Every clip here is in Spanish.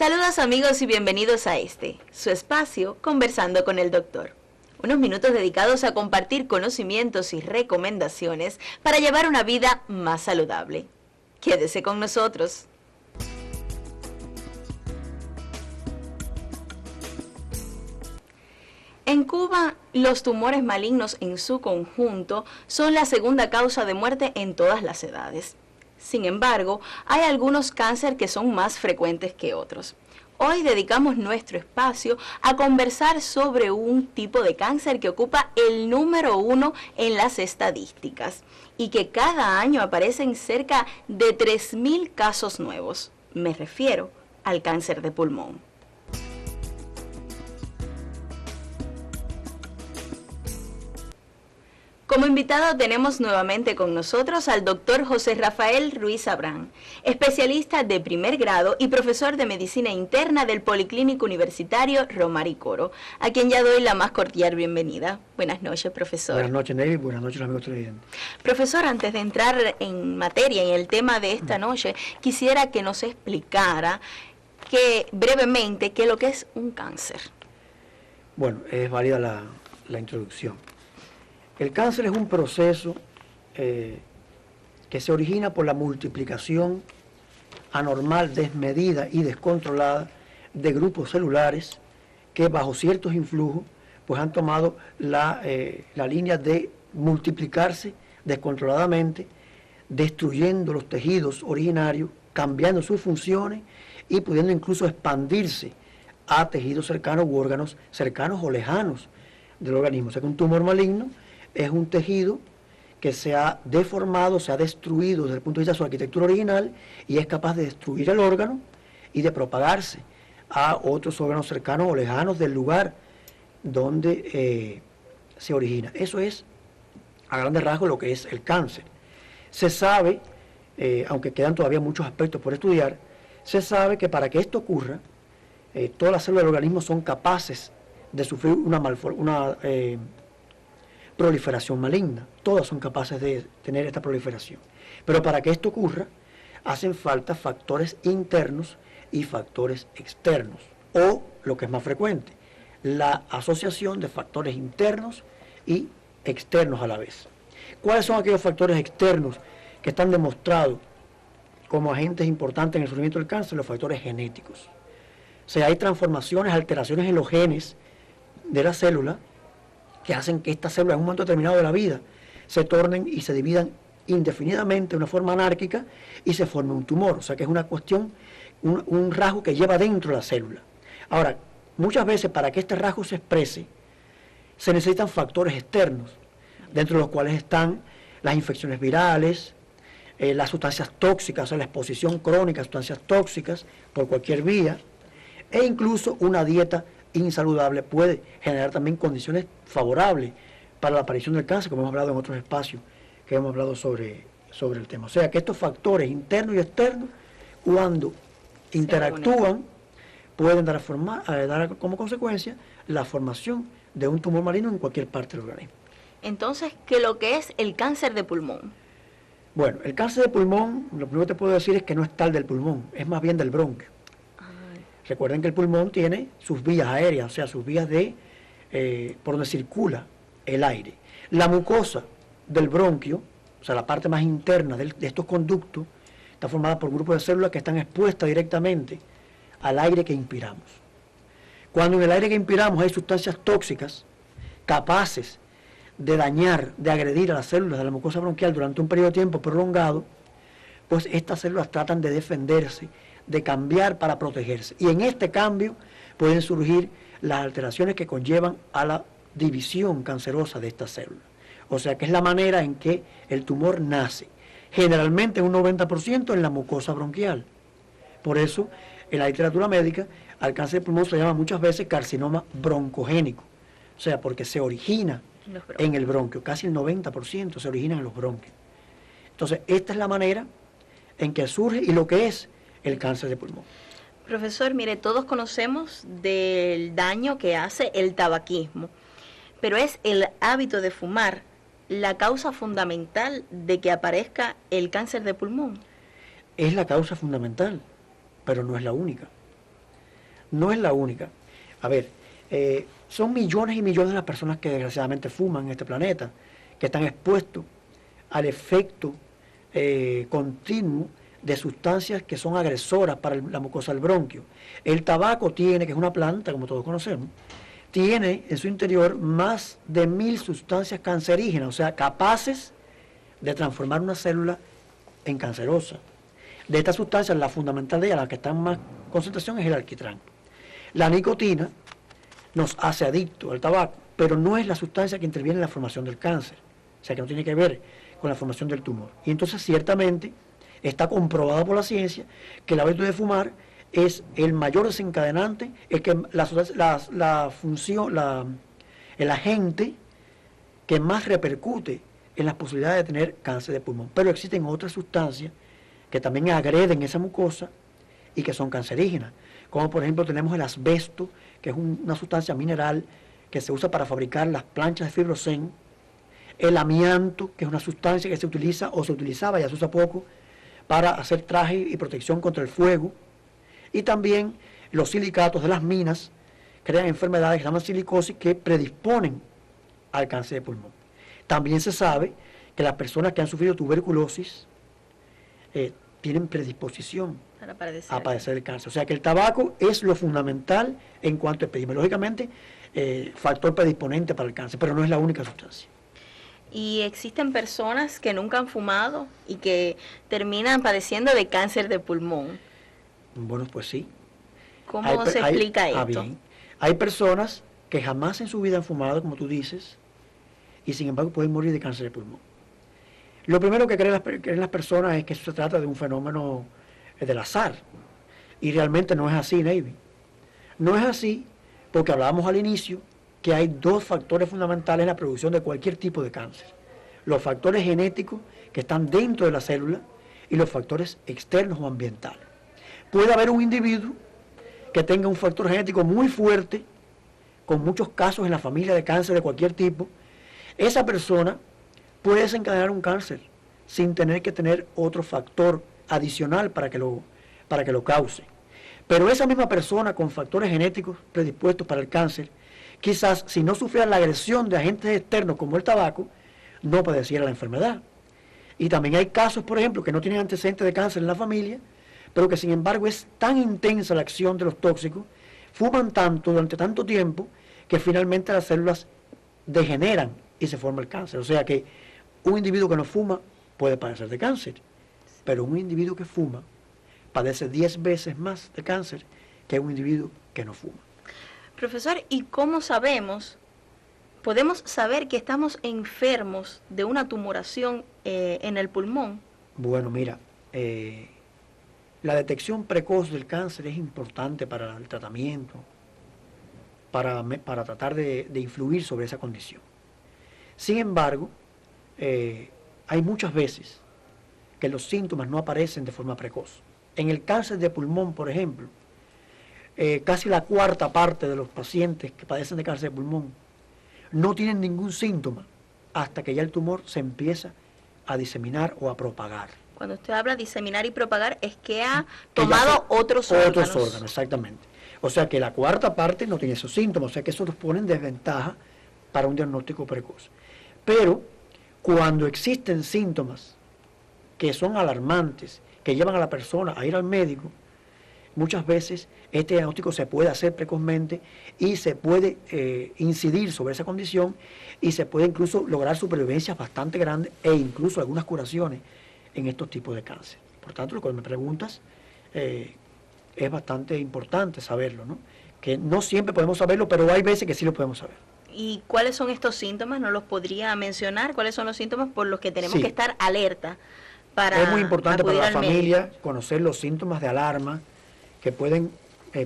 Saludos amigos y bienvenidos a su espacio Conversando con el Doctor. Unos minutos dedicados a compartir conocimientos y recomendaciones para llevar una vida más saludable. Quédese con nosotros. En Cuba, los tumores malignos en su conjunto son la segunda causa de muerte en todas las edades. Sin embargo, hay algunos cánceres que son más frecuentes que otros. Hoy dedicamos nuestro espacio a conversar sobre un tipo de cáncer que ocupa el número 1 en las estadísticas y que cada año aparecen cerca de 3.000 casos nuevos. Me refiero al cáncer de pulmón. Como invitado tenemos nuevamente con nosotros al doctor José Rafael Ruiz Abrán, especialista de primer grado y profesor de medicina interna del Policlínico Universitario Romari Coro, a quien ya doy la más cordial bienvenida. Buenas noches, profesor. Buenas noches, Nelly. Buenas noches, amigos televidentes. Profesor, antes de entrar en materia, en el tema de esta noche, quisiera que nos explicara brevemente qué es lo que es un cáncer. Bueno, es válida la introducción. El cáncer es un proceso que se origina por la multiplicación anormal, desmedida y descontrolada de grupos celulares que bajo ciertos influjos pues han tomado la línea de multiplicarse descontroladamente, destruyendo los tejidos originarios, cambiando sus funciones y pudiendo incluso expandirse a tejidos cercanos u órganos cercanos o lejanos del organismo. O sea que un tumor maligno es un tejido que se ha deformado, se ha destruido desde el punto de vista de su arquitectura original y es capaz de destruir el órgano y de propagarse a otros órganos cercanos o lejanos del lugar donde se origina. Eso es, a grandes rasgos, lo que es el cáncer. Se sabe, aunque quedan todavía muchos aspectos por estudiar, se sabe que para que esto ocurra, todas las células del organismo son capaces de sufrir una proliferación maligna. Todas son capaces de tener esta proliferación. Pero para que esto ocurra, hacen falta factores internos y factores externos. O, lo que es más frecuente, la asociación de factores internos y externos a la vez. ¿Cuáles son aquellos factores externos que están demostrados como agentes importantes en el surgimiento del cáncer? Los factores genéticos. O sea, hay transformaciones, alteraciones en los genes de la célula que hacen que estas células en un momento determinado de la vida se tornen y se dividan indefinidamente de una forma anárquica y se forme un tumor. O sea que es una cuestión, un rasgo que lleva dentro la célula. Ahora, muchas veces para que este rasgo se exprese, se necesitan factores externos, dentro de los cuales están las infecciones virales, las sustancias tóxicas, o sea, la exposición crónica a sustancias tóxicas por cualquier vía, e incluso una dieta insaludable puede generar también condiciones favorables para la aparición del cáncer, como hemos hablado en otros espacios que hemos hablado sobre el tema. O sea que estos factores internos y externos, cuando interactúan, pueden dar como consecuencia la formación de un tumor maligno en cualquier parte del organismo. Entonces, ¿qué es lo que es el cáncer de pulmón? Bueno, el cáncer de pulmón, lo primero que te puedo decir es que no es tal del pulmón, es más bien del bronquio. Recuerden que el pulmón tiene sus vías aéreas, o sea, sus vías por donde circula el aire. La mucosa del bronquio, o sea, la parte más interna de estos conductos, está formada por grupos de células que están expuestas directamente al aire que inspiramos. Cuando en el aire que inspiramos hay sustancias tóxicas capaces de dañar, de agredir a las células de la mucosa bronquial durante un periodo de tiempo prolongado, pues estas células tratan de defenderse, de cambiar para protegerse. Y en este cambio pueden surgir las alteraciones que conllevan a la división cancerosa de estas células. O sea que es la manera en que el tumor nace. Generalmente un 90% en la mucosa bronquial. Por eso, en la literatura médica, al cáncer de pulmón se llama muchas veces carcinoma broncogénico. O sea, porque se origina en el bronquio. Casi el 90% se origina en los bronquios. Entonces, esta es la manera en que surge y lo que es el cáncer de pulmón. Profesor, mire, todos conocemos del daño que hace el tabaquismo, pero es el hábito de fumar la causa fundamental de que aparezca el cáncer de pulmón. Es la causa fundamental, pero no es la única. No es la única. A ver, son millones y millones de las personas que desgraciadamente fuman en este planeta, que están expuestos al efecto continuo de sustancias que son agresoras para la mucosa del bronquio. El tabaco tiene, que es una planta, como todos conocemos, tiene en su interior más de 1000 sustancias cancerígenas, o sea, capaces de transformar una célula en cancerosa. De estas sustancias, la fundamental de ellas, la que está en más concentración, es el alquitrán. La nicotina nos hace adictos al tabaco, pero no es la sustancia que interviene en la formación del cáncer, o sea que no tiene que ver con la formación del tumor. Y entonces ciertamente está comprobado por la ciencia que el hábito de fumar es el mayor desencadenante, es que el agente que más repercute en las posibilidades de tener cáncer de pulmón. Pero existen otras sustancias que también agreden esa mucosa y que son cancerígenas, como por ejemplo tenemos el asbesto, que es una sustancia mineral que se usa para fabricar las planchas de fibrocén, el amianto, que es una sustancia que se utiliza o se utilizaba, ya se usa poco, para hacer traje y protección contra el fuego, y también los silicatos de las minas crean enfermedades que se llaman silicosis que predisponen al cáncer de pulmón. También se sabe que las personas que han sufrido tuberculosis tienen predisposición a padecer el cáncer. O sea que el tabaco es lo fundamental en cuanto a epidemiológicamente factor predisponente para el cáncer, pero no es la única sustancia. Y existen personas que nunca han fumado y que terminan padeciendo de cáncer de pulmón. Bueno, pues sí. ¿Cómo se explica esto? Bien. Hay personas que jamás en su vida han fumado, como tú dices, y sin embargo pueden morir de cáncer de pulmón. Lo primero que creen las personas es que eso se trata de un fenómeno del azar. Y realmente no es así, Navy. No es así porque hablábamos al inicio que hay dos factores fundamentales en la producción de cualquier tipo de cáncer. Los factores genéticos que están dentro de la célula y los factores externos o ambientales. Puede haber un individuo que tenga un factor genético muy fuerte, con muchos casos en la familia de cáncer de cualquier tipo. Esa persona puede desencadenar un cáncer sin tener que tener otro factor adicional para que lo cause. Pero esa misma persona con factores genéticos predispuestos para el cáncer, quizás si no sufriera la agresión de agentes externos como el tabaco, no padeciera la enfermedad. Y también hay casos, por ejemplo, que no tienen antecedentes de cáncer en la familia, pero que sin embargo es tan intensa la acción de los tóxicos, fuman tanto durante tanto tiempo, que finalmente las células degeneran y se forma el cáncer. O sea que un individuo que no fuma puede padecer de cáncer, pero un individuo que fuma padece 10 veces más de cáncer que un individuo que no fuma. Profesor, ¿y cómo podemos saber que estamos enfermos de una tumoración en el pulmón? Bueno, mira, la detección precoz del cáncer es importante para el tratamiento, para tratar de influir sobre esa condición. Sin embargo, hay muchas veces que los síntomas no aparecen de forma precoz. En el cáncer de pulmón, por ejemplo, casi la cuarta parte de los pacientes que padecen de cáncer de pulmón no tienen ningún síntoma hasta que ya el tumor se empieza a diseminar o a propagar. Cuando usted habla de diseminar y propagar, es que ha tomado otros órganos. Otros órganos, exactamente. O sea que la cuarta parte no tiene esos síntomas, o sea que eso nos pone en desventaja para un diagnóstico precoz. Pero cuando existen síntomas que son alarmantes, que llevan a la persona a ir al médico, muchas veces este diagnóstico se puede hacer precozmente y se puede incidir sobre esa condición y se puede incluso lograr supervivencias bastante grandes e incluso algunas curaciones en estos tipos de cáncer. Por tanto, lo que me preguntas es bastante importante saberlo, ¿no? Que no siempre podemos saberlo, pero hay veces que sí lo podemos saber. ¿Y cuáles son estos síntomas? ¿No los podría mencionar? ¿Cuáles son los síntomas por los que tenemos que estar alerta para Es muy importante para la familia médico? Conocer los síntomas de alarma que pueden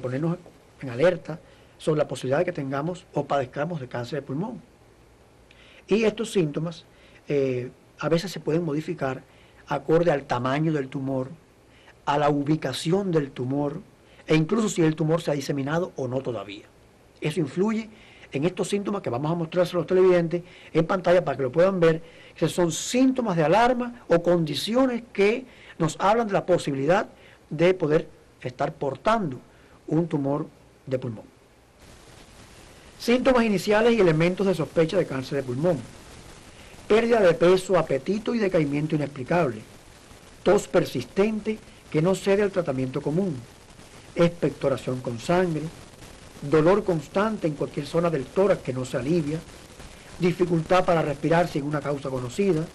ponernos en alerta sobre la posibilidad de que tengamos o padezcamos de cáncer de pulmón. Y estos síntomas a veces se pueden modificar acorde al tamaño del tumor, a la ubicación del tumor, e incluso si el tumor se ha diseminado o no todavía. Eso influye en estos síntomas que vamos a mostrarse a los televidentes en pantalla para que lo puedan ver, que son síntomas de alarma o condiciones que nos hablan de la posibilidad de poder estar portando un tumor de pulmón. Síntomas iniciales y elementos de sospecha de cáncer de pulmón: pérdida de peso, apetito y decaimiento inexplicable, tos persistente que no cede al tratamiento común, expectoración con sangre, dolor constante en cualquier zona del tórax que no se alivia, dificultad para respirar sin una causa conocida,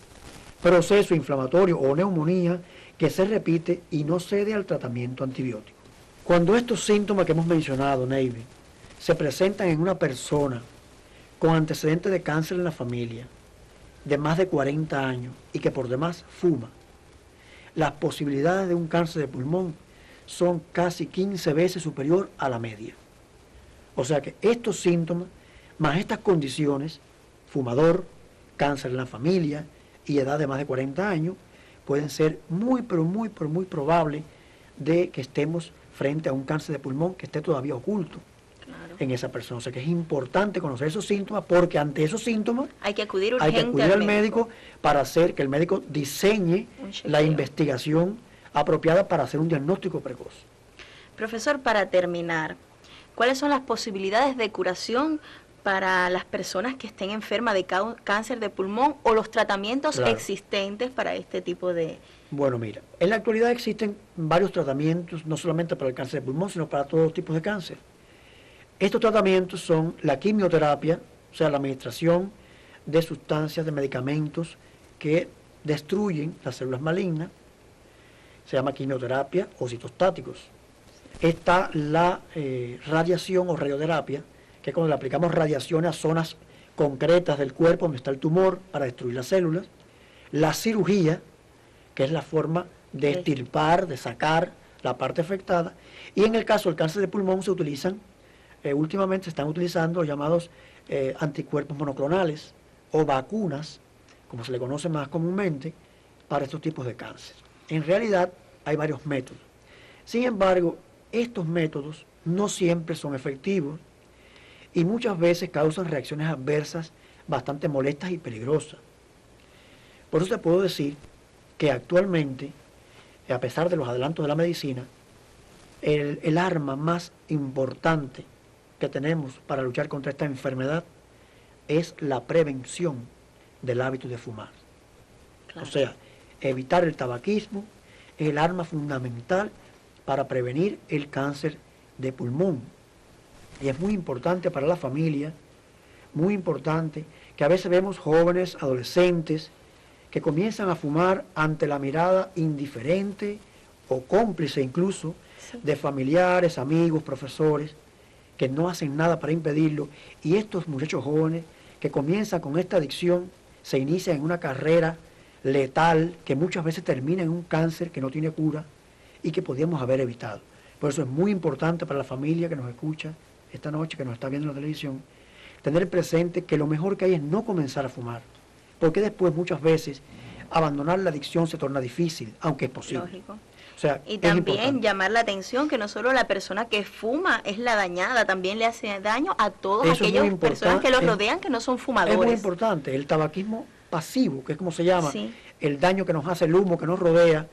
proceso inflamatorio o neumonía que se repite y no cede al tratamiento antibiótico. Cuando estos síntomas que hemos mencionado, Neive, se presentan en una persona con antecedentes de cáncer en la familia, de más de 40 años y que por demás fuma, las posibilidades de un cáncer de pulmón son casi 15 veces superior a la media. O sea que estos síntomas, más estas condiciones, fumador, cáncer en la familia y edad de más de 40 años, pueden ser muy probable de que estemos frente a un cáncer de pulmón que esté todavía oculto en esa persona. O sea que es importante conocer esos síntomas, porque ante esos síntomas hay que acudir al médico para hacer que el médico diseñe la investigación apropiada para hacer un diagnóstico precoz. Profesor, para terminar, ¿cuáles son las posibilidades de curación para las personas que estén enfermas de cáncer de pulmón o los tratamientos existentes para este tipo de...? Bueno, mira, en la actualidad existen varios tratamientos, no solamente para el cáncer de pulmón, sino para todos los tipos de cáncer. Estos tratamientos son la quimioterapia, o sea, la administración de sustancias, de medicamentos que destruyen las células malignas, se llama quimioterapia o citostáticos. Está la radiación o radioterapia, que es cuando le aplicamos radiaciones a zonas concretas del cuerpo donde está el tumor para destruir las células. La cirugía, que es la forma de extirpar, de sacar la parte afectada. Y en el caso del cáncer de pulmón se utilizan, últimamente se están utilizando los llamados anticuerpos monoclonales o vacunas, como se le conoce más comúnmente, para estos tipos de cáncer. En realidad hay varios métodos. Sin embargo, estos métodos no siempre son efectivos y muchas veces causan reacciones adversas bastante molestas y peligrosas. Por eso te puedo decir que actualmente, a pesar de los adelantos de la medicina, el arma más importante que tenemos para luchar contra esta enfermedad es la prevención del hábito de fumar. Claro. O sea, evitar el tabaquismo es el arma fundamental para prevenir el cáncer de pulmón. Y es muy importante para la familia, muy importante, que a veces vemos jóvenes, adolescentes, que comienzan a fumar ante la mirada indiferente o cómplice incluso de familiares, amigos, profesores, que no hacen nada para impedirlo. Y estos muchachos jóvenes que comienzan con esta adicción, se inician en una carrera letal que muchas veces termina en un cáncer que no tiene cura y que podíamos haber evitado. Por eso es muy importante para la familia que nos escucha esta noche, que nos está viendo en la televisión, tener presente que lo mejor que hay es no comenzar a fumar, porque después muchas veces abandonar la adicción se torna difícil, aunque es posible. Lógico. O sea, y también llamar la atención que no solo la persona que fuma es la dañada, también le hace daño a todas aquellas personas que los rodean que no son fumadores. Es muy importante, el tabaquismo pasivo, que es como se llama, el daño que nos hace el humo que nos rodea,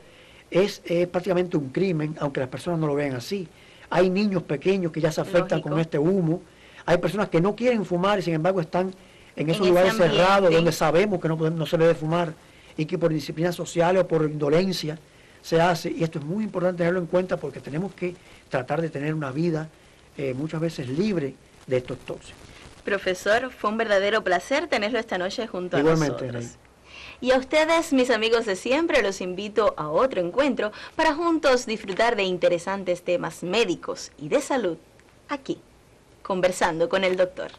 es prácticamente un crimen, aunque las personas no lo vean así. Hay niños pequeños que ya se afectan con este humo, hay personas que no quieren fumar y sin embargo están en esos lugares cerrados donde sabemos que no se debe fumar y que por disciplinas sociales o por indolencia se hace, y esto es muy importante tenerlo en cuenta porque tenemos que tratar de tener una vida muchas veces libre de estos tóxicos. Profesor, fue un verdadero placer tenerlo esta noche junto a nosotros. Rey. Y a ustedes, mis amigos de siempre, los invito a otro encuentro para juntos disfrutar de interesantes temas médicos y de salud, aquí, conversando con el doctor.